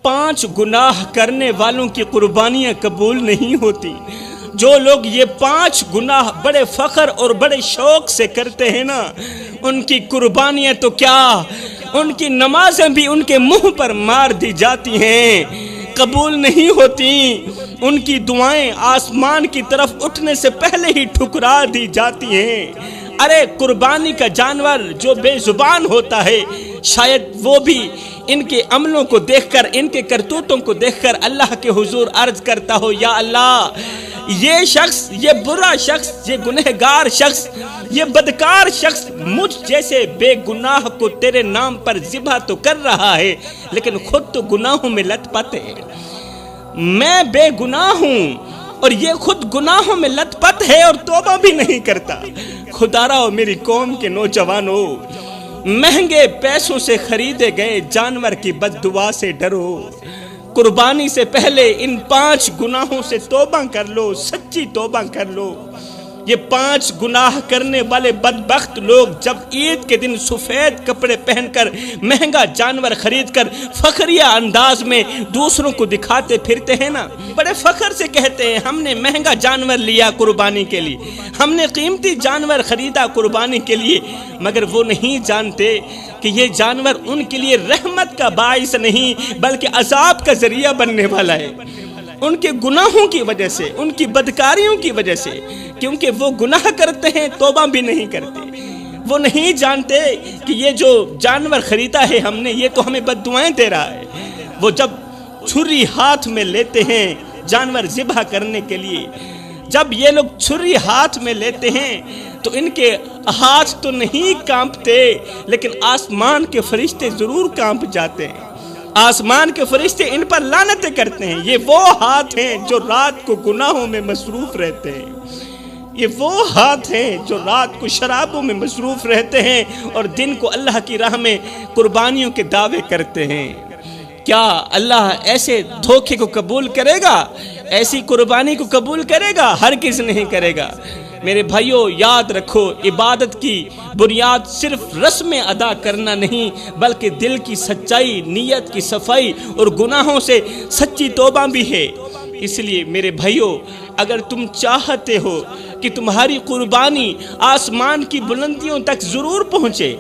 5 گناہ کرنے والوں کی قربانیاں قبول نہیں ہوتی۔ جو لوگ یہ 5 گناہ بڑے فخر اور بڑے شوق سے کرتے ہیں نا، ان کی قربانیاں تو کیا، ان کی نمازیں بھی ان کے منہ پر مار دی جاتی ہیں، قبول نہیں ہوتی۔ ان کی دعائیں آسمان کی طرف اٹھنے سے پہلے ہی ٹھکرا دی جاتی ہیں۔ ارے قربانی کا جانور جو بے زبان ہوتا ہے، شاید وہ بھی ان کے عملوں کو دیکھ کر، ان کے کرتوتوں کو دیکھ کر اللہ کے حضور عرض کرتا ہو، یا اللہ، یہ شخص، یہ برا شخص، یہ گنہگار شخص، یہ بدکار شخص مجھ جیسے بے گناہ کو تیرے نام پر ذبح تو کر رہا ہے، لیکن خود تو گناہوں میں لت پت ہے۔ میں بے گناہ ہوں اور یہ خود گناہوں میں لت پت ہے اور توبہ بھی نہیں کرتا۔ خدا را میری قوم کے نوجوانوں، مہنگے پیسوں سے خریدے گئے جانور کی بد دعا سے ڈرو۔ قربانی سے پہلے ان 5 گناہوں سے توبہ کر لو، سچی توبہ کر لو۔ یہ 5 گناہ کرنے والے بدبخت لوگ جب عید کے دن سفید کپڑے پہن کر، مہنگا جانور خرید کر فخریہ انداز میں دوسروں کو دکھاتے پھرتے ہیں نا، بڑے فخر سے کہتے ہیں ہم نے مہنگا جانور لیا قربانی کے لیے، ہم نے قیمتی جانور خریدا قربانی کے لیے، مگر وہ نہیں جانتے کہ یہ جانور ان کے لیے رحمت کا باعث نہیں بلکہ عذاب کا ذریعہ بننے والا ہے، ان کے گناہوں کی وجہ سے، ان کی بدکاریوں کی وجہ سے، کیونکہ وہ گناہ کرتے ہیں، توبہ بھی نہیں کرتے۔ وہ نہیں جانتے کہ یہ جو جانور خریدا ہے ہم نے، یہ تو ہمیں بد دعائیں دے رہا ہے۔ وہ جب چھری ہاتھ میں لیتے ہیں جانور ذبح کرنے کے لیے، جب یہ لوگ چھری ہاتھ میں لیتے ہیں تو ان کے ہاتھ تو نہیں کانپتے، لیکن آسمان کے فرشتے ضرور کانپ جاتے ہیں۔ آسمان کے فرشتے ان پر لعنتیں کرتے ہیں۔ یہ وہ ہاتھ ہیں جو رات کو گناہوں میں مصروف رہتے ہیں، یہ وہ ہاتھ ہیں جو رات کو شرابوں میں مصروف رہتے ہیں اور دن کو اللہ کی راہ میں قربانیوں کے دعوے کرتے ہیں۔ کیا اللہ ایسے دھوکے کو قبول کرے گا؟ ایسی قربانی کو قبول کرے گا؟ ہرگز نہیں کرے گا۔ میرے بھائیوں، یاد رکھو، عبادت کی بنیاد صرف رسمیں ادا کرنا نہیں بلکہ دل کی سچائی، نیت کی صفائی اور گناہوں سے سچی توبہ بھی ہے۔ اس لیے میرے بھائیوں، اگر تم چاہتے ہو کہ تمہاری قربانی آسمان کی بلندیوں تک ضرور پہنچے،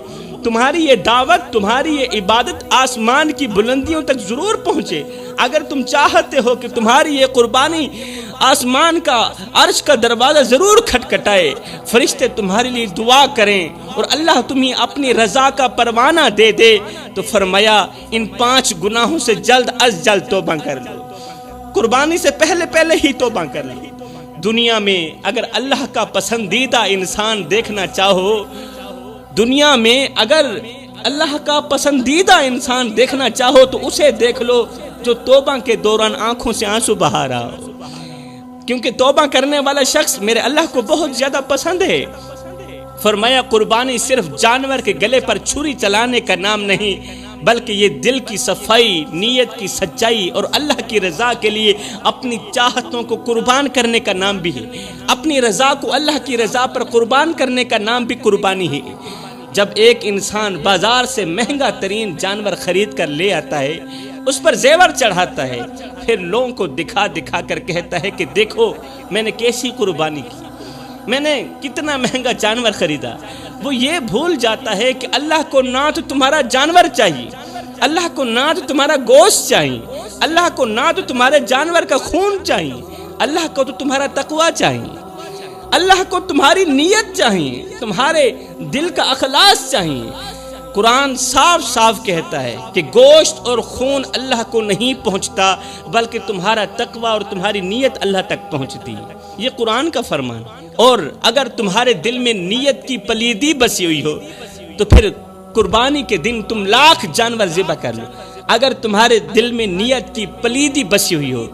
تمہاری یہ دعوت، تمہاری یہ عبادت آسمان کی بلندیوں تک ضرور پہنچے، اگر تم چاہتے ہو کہ تمہاری یہ قربانی آسمان کا، عرش کا دروازہ ضرور کھٹکھٹائے، فرشتے تمہارے لیے دعا کریں اور اللہ تمہیں اپنی رضا کا پروانہ دے دے، تو فرمایا ان 5 گناہوں سے جلد از جلد توبہ کر لو، قربانی سے پہلے ہی توبہ کر لو۔ دنیا میں اگر اللہ کا پسندیدہ انسان دیکھنا چاہو، دنیا میں اگر اللہ کا پسندیدہ انسان دیکھنا چاہو تو اسے دیکھ لو جو توبہ کے دوران آنکھوں سے آنسو بہا رہا ہو، کیونکہ توبہ کرنے والا شخص میرے اللہ کو بہت زیادہ پسند ہے۔ فرمایا قربانی صرف جانور کے گلے پر چھری چلانے کا نام نہیں بلکہ یہ دل کی صفائی، نیت کی سچائی اور اللہ کی رضا کے لیے اپنی چاہتوں کو قربان کرنے کا نام بھی ہے۔ اپنی رضا کو اللہ کی رضا پر قربان کرنے کا نام بھی قربانی ہے۔ جب ایک انسان بازار سے مہنگا ترین جانور خرید کر لے آتا ہے، اس پر زیور چڑھاتا ہے، پھر لوگوں کو دکھا دکھا کر کہتا ہے کہ دیکھو میں نے کیسی قربانی کی، میں نے کتنا مہنگا جانور خریدا، وہ یہ بھول جاتا ہے کہ اللہ کو نہ تو تمہارا جانور چاہیے، اللہ کو نہ تو تمہارا گوشت چاہیے، اللہ کو نہ تو تمہارے جانور کا خون چاہیے، اللہ کو تو تمہارا تقوی چاہیے، اللہ کو تمہاری نیت چاہیے، تمہارے دل کا اخلاص چاہیے۔ قرآن صاف صاف کہتا ہے کہ گوشت اور خون اللہ کو نہیں پہنچتا بلکہ تمہارا تقوی اور تمہاری نیت اللہ تک پہنچتی ہے، یہ قرآن کا فرمان۔ اور اگر تمہارے دل میں نیت کی پلیدی بسی ہوئی ہو تو پھر قربانی کے دن تم 1,00,000 جانور ذبح کر لو۔ اگر تمہارے دل میں نیت کی پلیدی بسی ہوئی ہو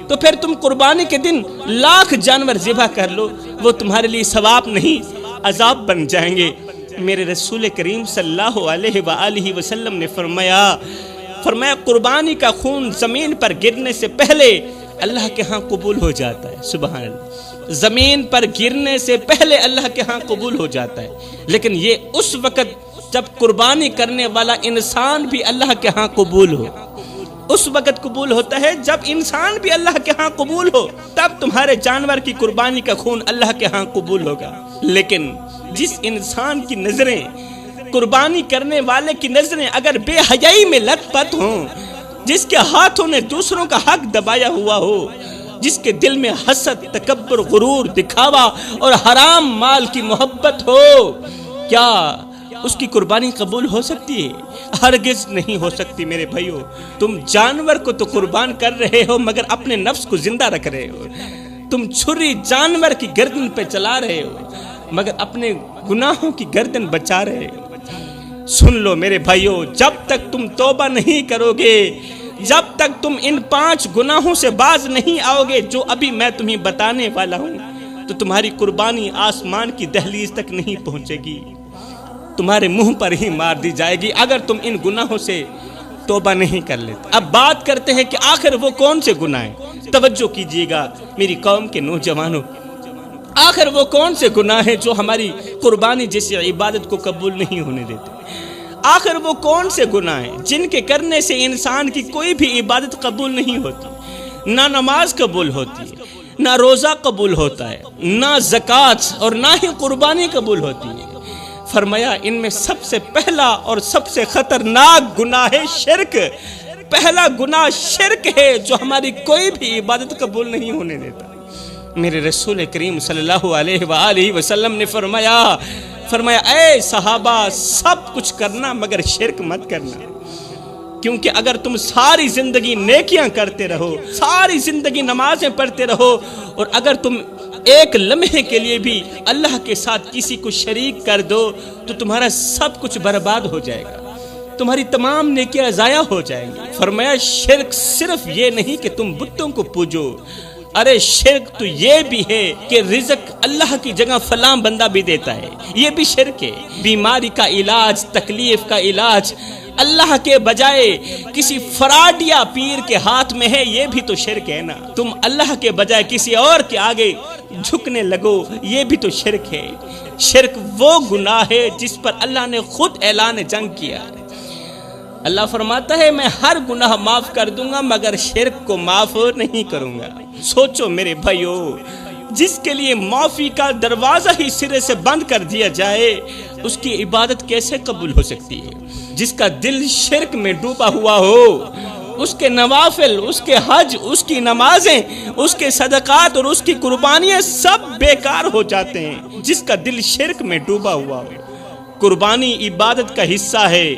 تو پھر تم قربانی کے دن 1,00,000 جانور ذبح کر لو، وہ تمہارے لیے ثواب نہیں عذاب بن جائیں گے۔ میرے رسول کریم صلی اللہ علیہ وآلہ وسلم نے فرمایا قربانی کا خون زمین پر گرنے سے پہلے اللہ کے ہاں قبول ہو جاتا ہے۔ سبحان اللہ، زمین پر گرنے سے پہلے اللہ کے ہاں قبول ہو جاتا ہے، لیکن یہ اس وقت جب قربانی کرنے والا انسان بھی اللہ کے ہاں قبول ہو، اس وقت قبول ہوتا ہے جب انسان بھی اللہ کے ہاں قبول ہو، تب تمہارے جانور کی قربانی کا خون اللہ کے ہاں قبول ہوگا۔ لیکن جس انسان کی نظریں، قربانی کرنے والے کی نظریں اگر بے حیائی میں لت پت ہوں، جس کے ہاتھوں نے دوسروں کا حق دبایا ہوا ہو، جس کے دل میں حسد، تکبر، غرور، دکھاوا اور حرام مال کی محبت ہو، کیا اس کی قربانی قبول ہو سکتی ہے؟ ہرگز نہیں ہو سکتی میرے بھائیو۔ تم جانور کو تو قربان کر رہے ہو مگر اپنے نفس کو زندہ رکھ رہے ہو۔ تم چھری جانور کی گردن پہ چلا رہے ہو مگر اپنے گناہوں کی گردن بچا رہے ہو۔ سن لو میرے بھائیو، جب تک تم توبہ نہیں کرو گے، جب تک تم ان 5 گناہوں سے باز نہیں آؤ گے جو ابھی میں تمہیں بتانے والا ہوں، تو تمہاری قربانی آسمان کی دہلیز تک نہیں پہنچے گی، تمہارے منہ پر ہی مار دی جائے گی اگر تم ان گناہوں سے توبہ نہیں کر لیتے۔ اب بات کرتے ہیں کہ آخر وہ کون سے گناہ ہیں۔ توجہ کیجئے گا میری قوم کے نوجوانوں، آخر وہ کون سے گناہ ہیں جو ہماری قربانی جیسی عبادت کو قبول نہیں ہونے دیتے؟ آخر وہ کون سے گناہ ہیں جن کے کرنے سے انسان کی کوئی بھی عبادت قبول نہیں ہوتی؟ نہ نماز قبول ہوتی ہے، نہ روزہ قبول ہوتا ہے، نہ زکوٰۃ اور نہ ہی قربانی قبول ہوتی ہے۔ فرمایا ان میں سب سے پہلا اور سب سے خطرناک گناہ ہے شرک۔ پہلا گناہ شرک ہے جو ہماری کوئی بھی عبادت قبول نہیں ہونے دیتا۔ میرے رسول کریم صلی اللہ علیہ وآلہ وسلم نے فرمایا اے صحابہ، سب کچھ کرنا مگر شرک مت کرنا، کیونکہ اگر تم ساری زندگی نیکیاں کرتے رہو، ساری زندگی نمازیں پڑھتے رہو، اور اگر تم ایک لمحے کے لیے بھی اللہ کے ساتھ کسی کو شریک کر دو تو تمہارا سب کچھ برباد ہو جائے گا، تمہاری تمام نیکیاں ضائع ہو جائیں گی۔ فرمایا شرک صرف یہ نہیں کہ تم بتوں کو پوجو، ارے شرک تو یہ بھی ہے کہ رزق اللہ کی جگہ فلاں بندہ بھی دیتا ہے، یہ بھی شرک ہے۔ بیماری کا علاج، تکلیف کا علاج اللہ کے بجائے کسی فراڈ یا پیر کے ہاتھ میں ہے، یہ بھی تو شرک ہے نا۔ تم اللہ کے بجائے کسی اور کے آگے جھکنے لگو، یہ بھی تو شرک ہے۔ شرک وہ گناہ ہے جس پر اللہ نے خود اعلان جنگ کیا۔ اللہ فرماتا ہے میں ہر گناہ معاف کر دوں گا مگر شرک کو معاف نہیں کروں گا۔ سوچو میرے بھائیو، جس کے لیے معافی کا دروازہ ہی سرے سے بند کر دیا جائے، اس کی عبادت کیسے قبول ہو سکتی ہے؟ جس کا دل شرک میں ڈوبا ہوا ہو، اس کے نوافل، اس کے حج، اس کی نمازیں، اس کے صدقات اور اس کی قربانیاں سب بیکار ہو جاتے ہیں۔ جس کا دل شرک میں ڈوبا ہوا ہو، قربانی عبادت کا حصہ ہے،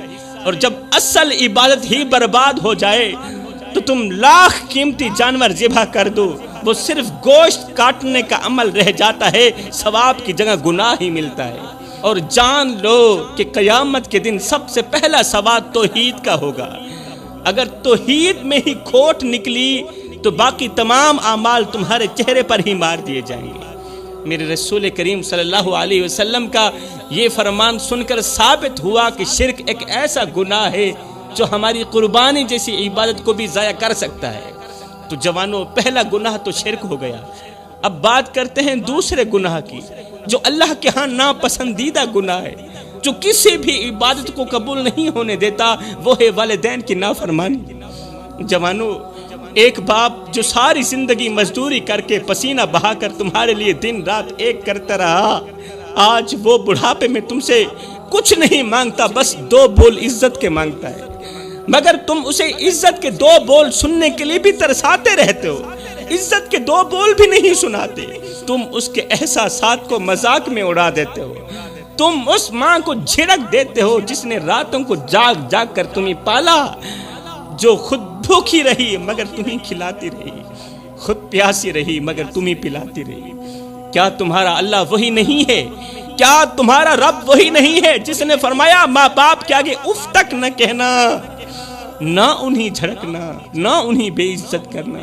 اور جب اصل عبادت ہی برباد ہو جائے تو تم لاکھ قیمتی جانور ذبح کر دو، وہ صرف گوشت کاٹنے کا عمل رہ جاتا ہے، ثواب کی جگہ گناہ ہی ملتا ہے۔ اور جان لو کہ قیامت کے دن سب سے پہلا سوال توحید کا ہوگا۔ اگر توحید میں ہی کھوٹ نکلی تو باقی تمام اعمال تمہارے چہرے پر ہی مار دیے جائیں گے۔ میرے رسول کریم صلی اللہ علیہ وسلم کا یہ فرمان سن کر ثابت ہوا کہ شرک ایک ایسا گناہ ہے جو ہماری قربانی جیسی عبادت کو بھی ضائع کر سکتا ہے۔ تو جوانوں، پہلا گناہ تو شرک ہو گیا۔ اب بات کرتے ہیں دوسرے گناہ کی جو اللہ کے ہاں ناپسندیدہ گناہ ہے، جو کسی بھی عبادت کو قبول نہیں ہونے دیتا، وہ ہے والدین کی نافرمانی۔ جوانوں، ایک باپ جو ساری زندگی مزدوری کر کے پسینہ بہا کر تمہارے لیے دن رات ایک کرتا رہا، آج وہ بڑھاپے میں تم سے کچھ نہیں مانگتا، بس 2 بول عزت کے مانگتا ہے، مگر تم اسے عزت کے 2 بول سننے کے لیے بھی ترساتے رہتے ہو، عزت کے 2 بول بھی نہیں سناتے۔ تم اس کے احساسات کو مذاق میں اڑا دیتے ہو، تم اس ماں کو جھڑک دیتے ہو جس نے راتوں کو جاگ جاگ کر تمہیں پالا، جو خود بھوکی رہی مگر تمہیں کھلاتی رہی، خود پیاسی رہی مگر تمہیں پلاتی رہی۔ کیا تمہارا اللہ وہی نہیں ہے؟ کیا تمہارا رب وہی نہیں ہے جس نے فرمایا ماں باپ کے آگے اف تک نہ کہنا، نہ انہیں جھڑکنا، نہ انہیں بے عزت کرنا،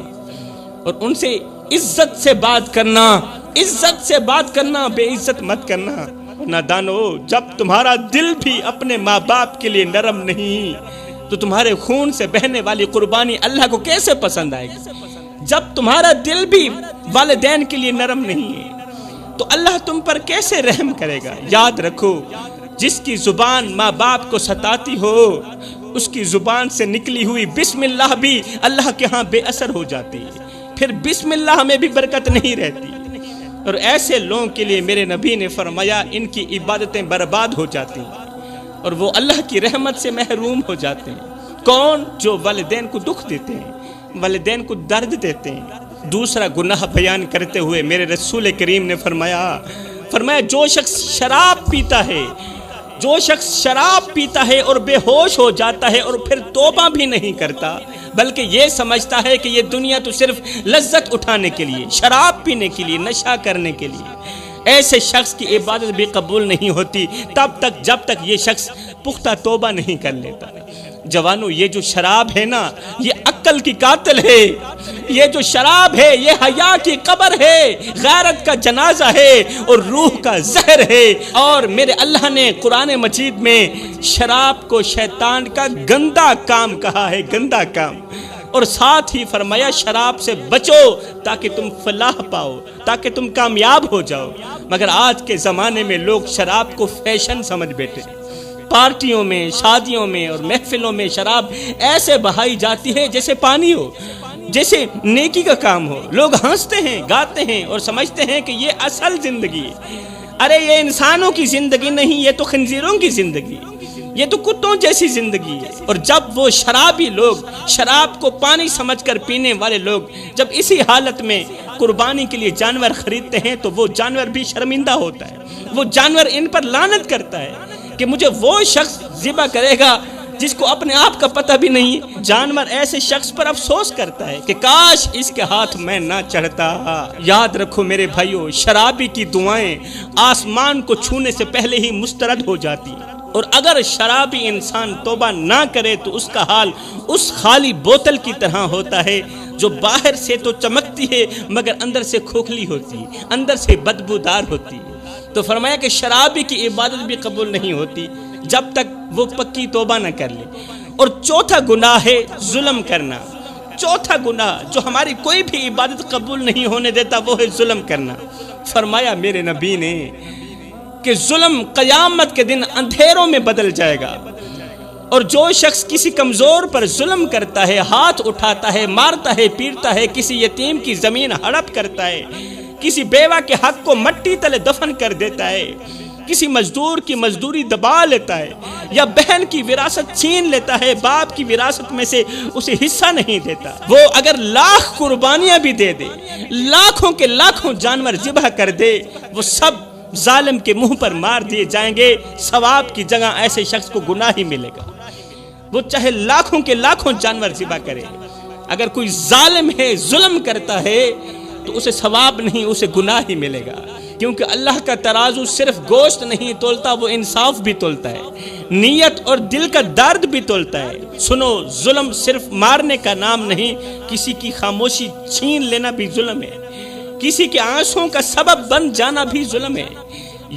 اور ان سے عزت سے بات کرنا، عزت سے بات کرنا، بے عزت مت کرنا۔ نادانو، جب تمہارا دل بھی اپنے ماں باپ کے لیے نرم نہیں تو تمہارے خون سے بہنے والی قربانی اللہ کو کیسے پسند آئے گی؟ جب تمہارا دل بھی والدین کے لیے نرم نہیں ہے تو اللہ تم پر کیسے رحم کرے گا؟ یاد رکھو، جس کی زبان ماں باپ کو ستاتی ہو اس کی زبان سے نکلی ہوئی بسم اللہ بھی اللہ کے ہاں بے اثر ہو جاتی ہے، پھر بسم اللہ میں بھی برکت نہیں رہتی، اور ایسے لوگوں کے لیے میرے نبی نے فرمایا ان کی عبادتیں برباد ہو جاتی ہیں اور وہ اللہ کی رحمت سے محروم ہو جاتے ہیں۔ کون؟ جو والدین کو دکھ دیتے ہیں، والدین کو درد دیتے ہیں۔ دوسرا گناہ بیان کرتے ہوئے میرے رسول کریم نے فرمایا جو شخص شراب پیتا ہے، جو شخص شراب پیتا ہے اور بے ہوش ہو جاتا ہے اور پھر توبہ بھی نہیں کرتا، بلکہ یہ سمجھتا ہے کہ یہ دنیا تو صرف لذت اٹھانے کے لیے، شراب پینے کے لیے، نشہ کرنے کے لیے، ایسے شخص کی عبادت بھی قبول نہیں ہوتی جب تک یہ شخص پختہ توبہ نہیں کر لیتا۔ جوانو، یہ جو شراب ہے نا، یہ عقل کی قاتل ہے، یہ جو شراب ہے یہ حیا کی قبر ہے، غیرت کا جنازہ ہے اور روح کا زہر ہے۔ اور میرے اللہ نے قرآن مجید میں شراب کو شیطان کا گندا کام کہا ہے، گندا کام، اور ساتھ ہی فرمایا شراب سے بچو تاکہ تم فلاح پاؤ، تاکہ تم کامیاب ہو جاؤ۔ مگر آج کے زمانے میں لوگ شراب کو فیشن سمجھ بیٹھے، پارٹیوں میں، شادیوں میں اور محفلوں میں شراب ایسے بہائی جاتی ہے جیسے پانی ہو، جیسے نیکی کا کام ہو۔ لوگ ہنستے ہیں، گاتے ہیں اور سمجھتے ہیں کہ یہ اصل زندگی ہے۔ ارے یہ انسانوں کی زندگی نہیں، یہ تو خنزیروں کی زندگی ہے، یہ تو کتوں جیسی زندگی ہے۔ اور جب وہ شرابی لوگ، شراب کو پانی سمجھ کر پینے والے لوگ جب اسی حالت میں قربانی کے لیے جانور خریدتے ہیں تو وہ جانور بھی شرمندہ ہوتا ہے، وہ جانور ان پر لعنت کرتا ہے کہ مجھے وہ شخص ذبح کرے گا جس کو اپنے آپ کا پتہ بھی نہیں۔ جانور ایسے شخص پر افسوس کرتا ہے کہ کاش اس کے ہاتھ میں نہ چڑھتا۔ یاد رکھو میرے بھائیو، شرابی کی دعائیں آسمان کو چھونے سے پہلے ہی مسترد ہو جاتی ہیں، اور اگر شرابی انسان توبہ نہ کرے تو اس کا حال اس خالی بوتل کی طرح ہوتا ہے جو باہر سے تو چمکتی ہے مگر اندر سے کھوکھلی ہوتی ہے، اندر سے بدبودار ہوتی ہے۔ تو فرمایا کہ شرابی کی عبادت بھی قبول نہیں ہوتی جب تک وہ پکی توبہ نہ کر لے۔ اور چوتھا گناہ ہے ظلم کرنا۔ چوتھا گناہ جو ہماری کوئی بھی عبادت قبول نہیں ہونے دیتا وہ ہے ظلم کرنا۔ فرمایا میرے نبی نے کہ ظلم قیامت کے دن اندھیروں میں بدل جائے گا، اور جو شخص کسی کمزور پر ظلم کرتا ہے، ہاتھ اٹھاتا ہے، مارتا ہے، پیٹتا ہے، کسی یتیم کی زمین ہڑپ کرتا ہے، کسی بیوہ کے حق کو مٹی تلے دفن کر دیتا ہے، کسی مزدور کی مزدوری دبا لیتا ہے، یا بہن کی وراثت چھین لیتا ہے، باپ کی وراثت میں سے اسے حصہ نہیں دیتا، وہ اگر لاکھ قربانیاں بھی دے دے، لاکھوں کے لاکھوں جانور ذبح کر دے، وہ سب ظالم کے منہ پر مار دیے جائیں گے، ثواب کی جگہ ایسے شخص کو گناہ ہی ملے گا، وہ چاہے لاکھوں کے لاکھوں جانور ذبح کرے۔ اگر کوئی ظالم ہے، ظلم کرتا ہے تو اسے ثواب نہیں، اسے گناہ ہی ملے گا، کیونکہ اللہ کا ترازو صرف گوشت نہیں تولتا، وہ انصاف بھی تولتا ہے، نیت اور دل کا درد بھی تولتا ہے۔ سنو، ظلم صرف مارنے کا نام نہیں، کسی کی خاموشی چھین لینا بھی ظلم ہے، کسی کے آنسوں کا سبب بن جانا بھی ظلم ہے۔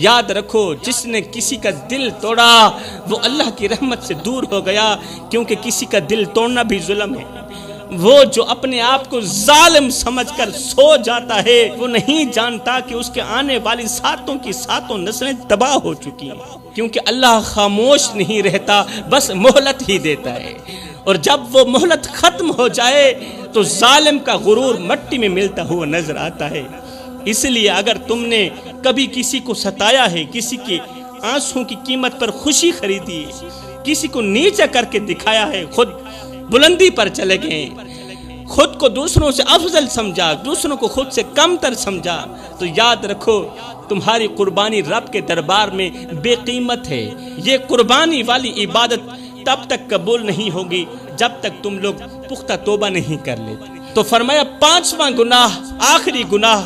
یاد رکھو، جس نے کسی کا دل توڑا وہ اللہ کی رحمت سے دور ہو گیا، کیونکہ کسی کا دل توڑنا بھی ظلم ہے۔ وہ جو اپنے آپ کو ظالم سمجھ کر سو جاتا ہے وہ نہیں جانتا کہ اس کے آنے والی ساتوں کی ساتوں نسلیں تباہ ہو چکی ہیں، کیونکہ اللہ خاموش نہیں رہتا، بس مہلت ہی دیتا ہے، اور جب وہ مہلت ختم ہو جائے تو ظالم کا غرور مٹی میں ملتا ہوا نظر آتا ہے۔ اس لیے اگر تم نے کبھی کسی کو ستایا ہے، کسی کے آنسوں کی قیمت پر خوشی خریدی ہے، کسی کو نیچا کر کے دکھایا ہے، خود بلندی پر چلے گئے، خود کو دوسروں سے افضل سمجھا، دوسروں کو خود سے کم تر سمجھا، تو یاد رکھو تمہاری قربانی رب کے دربار میں بے قیمت ہے۔ یہ قربانی والی عبادت تب تک قبول نہیں ہوگی جب تک تم لوگ پختہ توبہ نہیں کر لیتے۔ تو فرمایا پانچواں گناہ، آخری گناہ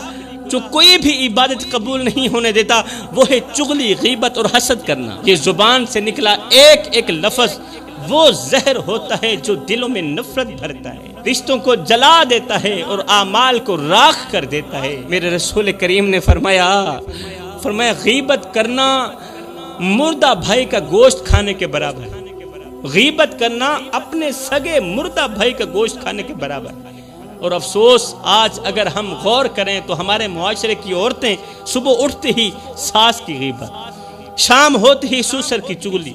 جو کوئی بھی عبادت قبول نہیں ہونے دیتا وہ ہے چغلی، غیبت اور حسد کرنا۔ یہ زبان سے نکلا ایک ایک لفظ وہ زہر ہوتا ہے جو دلوں میں نفرت بھرتا ہے، رشتوں کو جلا دیتا ہے اور اعمال کو راکھ کر دیتا ہے۔ میرے رسول کریم نے فرمایا غیبت کرنا مردہ بھائی کا گوشت کھانے کے برابر ہے، غیبت کرنا اپنے سگے مردہ بھائی کا گوشت کھانے کے برابر ہے۔ اور افسوس آج اگر ہم غور کریں تو ہمارے معاشرے کی عورتیں صبح اٹھتے ہی ساس کی غیبت، شام ہوتے ہی سسر کی چغلی،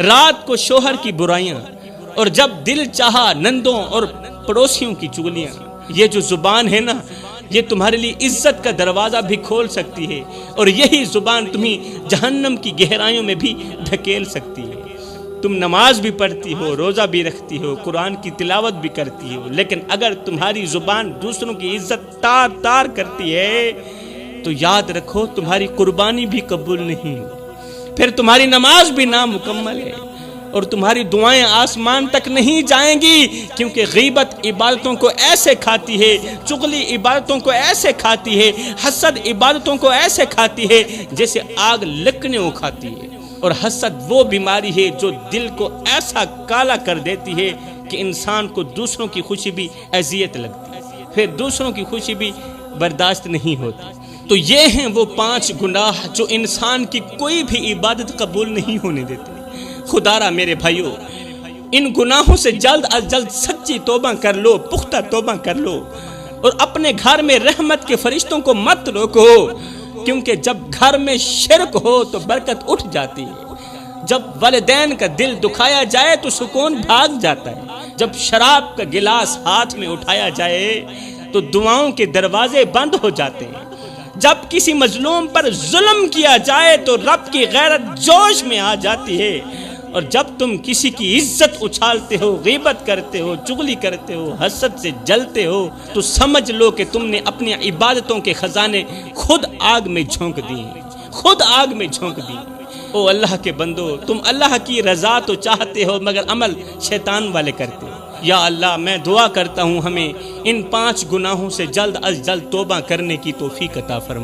رات کو شوہر کی برائیاں، اور جب دل چاہا نندوں اور پڑوسیوں کی چغلیاں۔ یہ جو زبان ہے نا، یہ تمہارے لیے عزت کا دروازہ بھی کھول سکتی ہے، اور یہی زبان تمہیں جہنم کی گہرائیوں میں بھی دھکیل سکتی ہے۔ تم نماز بھی پڑھتی ہو، روزہ بھی رکھتی ہو، قرآن کی تلاوت بھی کرتی ہو، لیکن اگر تمہاری زبان دوسروں کی عزت تار تار کرتی ہے تو یاد رکھو تمہاری قربانی بھی قبول نہیں، پھر تمہاری نماز بھی نامکمل ہے، اور تمہاری دعائیں آسمان تک نہیں جائیں گی، کیونکہ غیبت عبادتوں کو ایسے کھاتی ہے، چغلی عبادتوں کو ایسے کھاتی ہے، حسد عبادتوں کو ایسے کھاتی ہے جیسے آگ لکڑیوں کو کھاتی ہے۔ اور حسد وہ بیماری ہے جو دل کو ایسا کالا کر دیتی ہے کہ انسان کو دوسروں کی خوشی بھی اذیت لگتی ہے، پھر دوسروں کی خوشی بھی برداشت نہیں ہوتی۔ تو یہ ہیں وہ 5 گناہ جو انسان کی کوئی بھی عبادت قبول نہیں ہونے دیتے۔ خدا را میرے بھائیو، ان گناہوں سے جلد از جلد سچی توبہ کر لو، پختہ توبہ کر لو، اور اپنے گھر میں رحمت کے فرشتوں کو مت روکو، کیونکہ جب گھر میں شرک ہو تو برکت اٹھ جاتی ہے، جب والدین کا دل دکھایا جائے تو سکون بھاگ جاتا ہے، جب شراب کا گلاس ہاتھ میں اٹھایا جائے تو دعاؤں کے دروازے بند ہو جاتے ہیں، جب کسی مظلوم پر ظلم کیا جائے تو رب کی غیرت جوش میں آ جاتی ہے، اور جب تم کسی کی عزت اچھالتے ہو، غیبت کرتے ہو، چغلی کرتے ہو، حسد سے جلتے ہو، تو سمجھ لو کہ تم نے اپنی عبادتوں کے خزانے خود آگ میں جھونک دیے، خود آگ میں جھونک دیے۔ او اللہ کے بندو، تم اللہ کی رضا تو چاہتے ہو مگر عمل شیطان والے کرتے ہو۔ یا اللہ، میں دعا کرتا ہوں ہمیں ان 5 گناہوں سے جلد از جلد توبہ کرنے کی توفیق عطا فرما۔